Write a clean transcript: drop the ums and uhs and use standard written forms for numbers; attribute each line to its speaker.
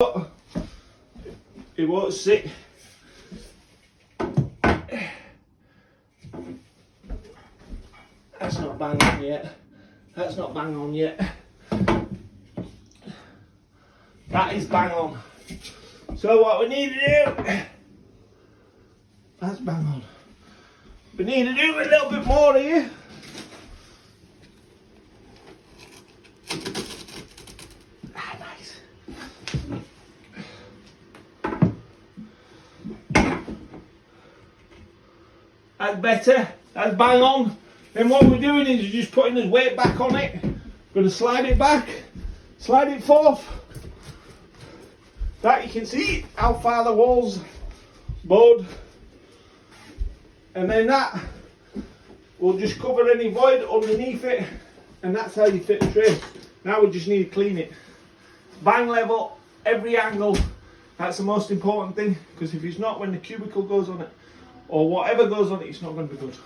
Speaker 1: It won't sit. That's not bang on yet. That's not bang on yet. That is bang on. So what we need to do, that's bang on. We need to do a little bit more here. Ah, nice. That's better. That's bang on. Then what we're doing is just putting his weight back on it. Going to slide it back, slide it forth. That you can see how far the walls bowed. And then that will just cover any void underneath it. And that's how you fit the tray. Now we just need to clean it. Bang level, every angle. That's the most important thing. Because if it's not, when the cubicle goes on it, or whatever goes on it, it's not going to be good.